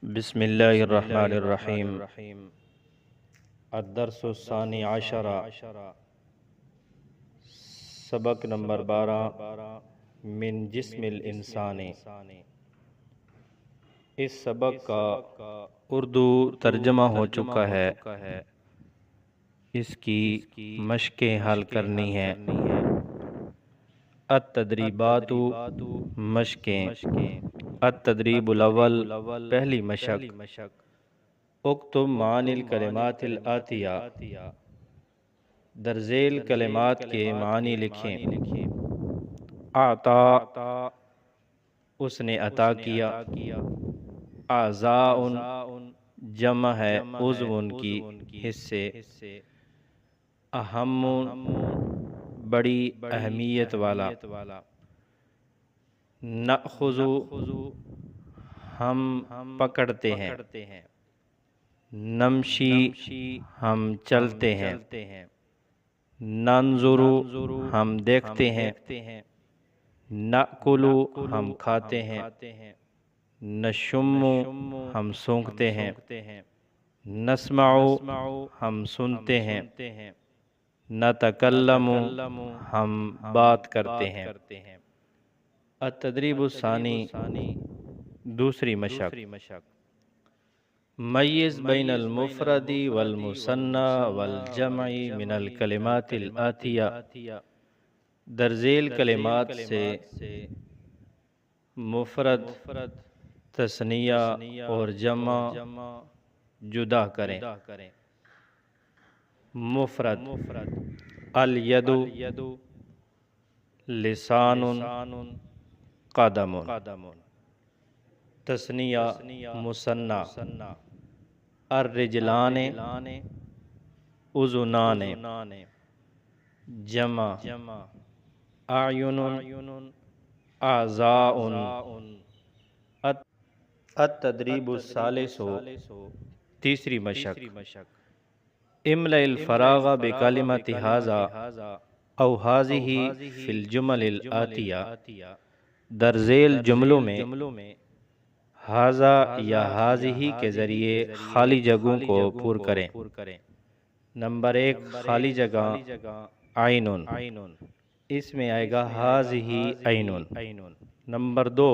بسم اللہ الرحمن الرحیم۔ الدرس الثانی عشر، سبق نمبر 12 من جسم الانسان۔ اس سبق کا اردو ترجمہ ہو چکا ہے، اس کی مشقیں حل کرنی ہے۔ التدریبات، مشقیں۔ التدریب الاول، پہلی مشق۔ اکتب معانی الکلمات الآتیہ، درذیل کلمات کے معنی لکھیں۔ اعطا، اس نے عطا کیا۔ اعضاء، جمع ہے عضو کی، حصے۔ اہم، بڑی اہمیت والا۔ نأخذ، ہم پکڑتے ہیں۔ نمشی، ہم چلتے ہیں۔ ننظر، ہم دیکھتے ہیں۔ نأکل، ہم کھاتے ہیں۔ نشم، ہم سونگھتے ہیں۔ نسمع، ہم سنتے ہیں۔ نتکلم، ہم بات کرتے ہیں۔ التدریب الثانی، دوسری مشق۔ میز بین المفرد والمثنی والجمع من الکلمات الآتیہ، درذیل کلمات سے مفرد، تثنیہ اور جمع جدا کریں۔ مفرد: الید، لسان، قدم۔ تثنیہ مثنی: الرجلان، اذنان۔ جمع: اعین، اعضاء۔ التدریب الثالث، تیسری مشق۔ املأ الفراغ بکلمۃ ھذا او ھذہ فی الجمل الآتیہ، درذیل جملوں میں ھذا یا ھذہ کے ذریعے خالی جگہوں کو پر کریں۔ نمبر 1، خالی جگہ عین، اس میں آئے گا ھذہ عین۔ نمبر 2،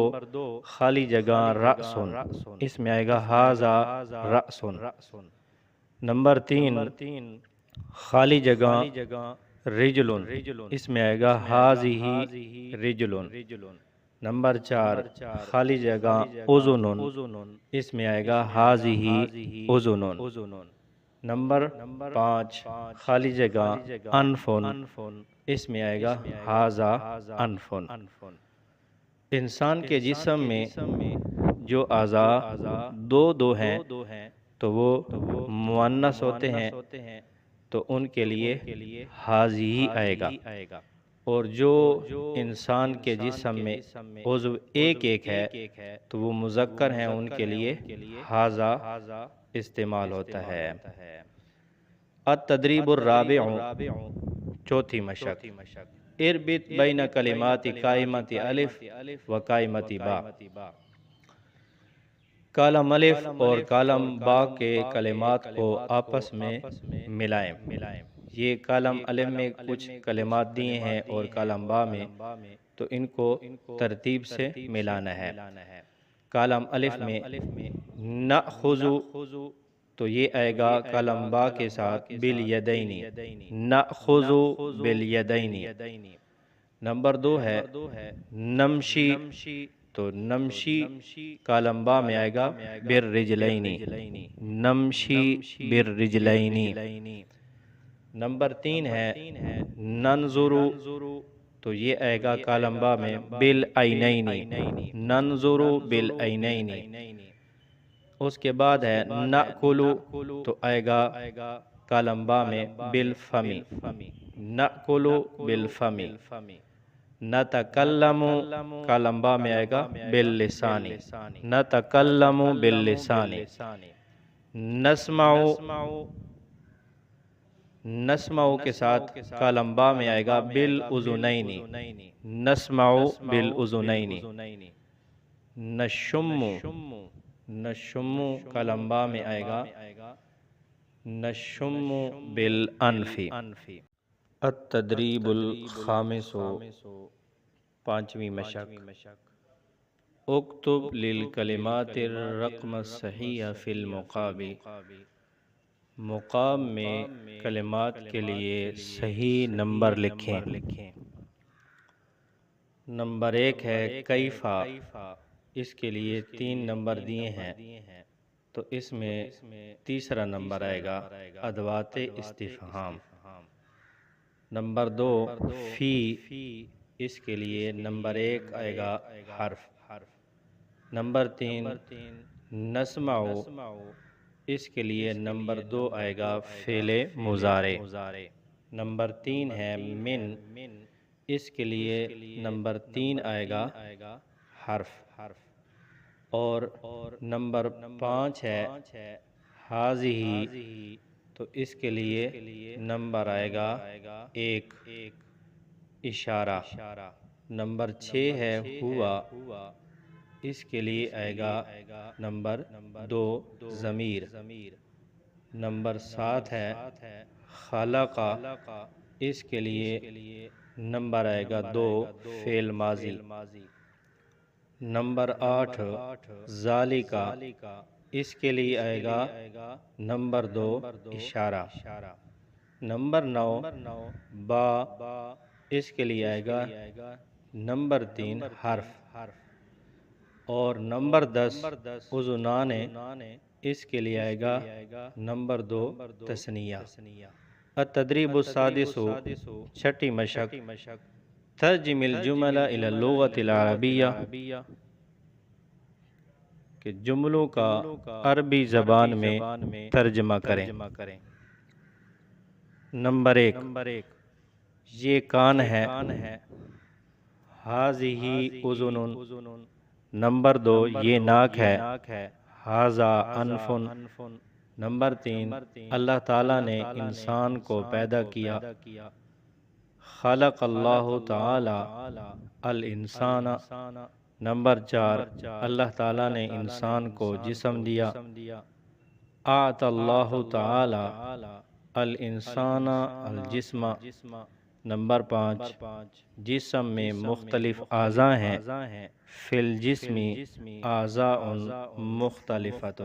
خالی جگہ رأس، اس میں آئے گا ھذا رأس۔ نمبر 3، خالی جگہ رجل، اس میں آئے گا ھذہ رجل۔ نمبر 4، خالی جگہ اذن، اس میں آئے گا ھذہ اذن۔ نمبر 5، خالی جگہ انف، اس میں آئے گا ھذا انف۔ انسان کے جسم میں جو اعضاء دو ہیں تو وہ مؤنث ہوتے ہیں تو ان کے لیے ھذہ آئے گا، اور جو انسان کے جسم میں عضو ایک ہے تو وہ مذکر ہیں، ان کے لیے ھذا استعمال ہوتا ہے۔ التدریب الرابع، چوتھی مشق۔ اربط بین کلمات قائمۃ الف و قائمۃ با، کالم الف اور کالم با کے کلمات کو آپس میں ملائیں۔ یہ کالم الف میں کچھ کلمات دیے ہیں اور کالم با میں، تو ان کو ترتیب سے ملانا ہے۔ کالم الف میں نأخذ، تو یہ آئے گا کالم با کے ساتھ بالیدین، نأخذ بالیدین۔ نمبر 2 ہے نمشی، تو نمشی کالم با میں آئے گا بالرجلین، نمشی بالرجلین۔ نمبر 3 ہے ننظر، تو یہ آئے گا کالم با میں بالعینین، ننظر بالعینین۔ اس کے بعد ہے نأکل، تو آئے گا کالم با میں بالفم، نأکل بالفم۔ نتکلم، کالم با میں آئے گا باللسان، نتکلم باللسان۔ نسمع، نسمع کے ساتھ کالم با میں آئے گا بالاذنین، نسمع بالاذنین۔ نشم، نشمو کا لمبا میں آئے گا نشم بالانف۔ التدریب الخامس، پانچویں مشق، اکتب للکلمات الرقم الصحیح فی المقام۔ مقام میں کلمات کے لیے صحیح نمبر لکھیں۔ نمبر 1 ہے کیفا، اس کے لیے 3 نمبر دیے ہیں، تو اس میں تیسرا نمبر آئے گا ادوات استفہام۔ نمبر 2 فی، اس کے لیے نمبر 1 آئے گا حرف۔ نمبر 3 نسمع، اس کے لیے نمبر 2 آئے گا فعل مضارع۔ نمبر 3 ہے من، اس کے لیے نمبر 3 آئے گا حرف۔ اور نمبر 5 ہے ہذہ، تو اس کے لیے نمبر آئے گا 1 اشارہ۔ نمبر 6 ہے ہوا، اس کے لیے آئے گا نمبر 2 ضمیر۔ نمبر 7 ہے خلق، اس کے لیے نمبر آئے گا 2 فعل ماضی۔ نمبر 8 ذالک، اس کے لیے آئے گا نمبر 2 اشارہ۔ نمبر 9 با، اس کے لیے آئے گا نمبر 3 حرف۔ اور نمبر 10 اذنان، اس کے لیے آئے گا نمبر 2 تثنیہ۔ التدریب السادس، چھٹی مشق، ترجم الجمل الی اللغۃ العربیہ، کہ جملوں کا عربی زبان میں ترجمہ کریں۔ نمبر 1 یہ کان ہے، ہذہ اذن۔ نمبر 2 یہ ناک ہے، ھذا انف۔ نمبر 3 اللہ تعالیٰ نے انسان کو پیدا کیا، خلق اللہ تعالی الانسان۔ نمبر 4 اللہ تعالیٰ نے انسان کو جسم دیا، اعطى اللہ تعالی الانسان الجسم۔ نمبر 5 جسم میں مختلف اعضاء ہیں، فی الجسم اعضاء مختلفۃ۔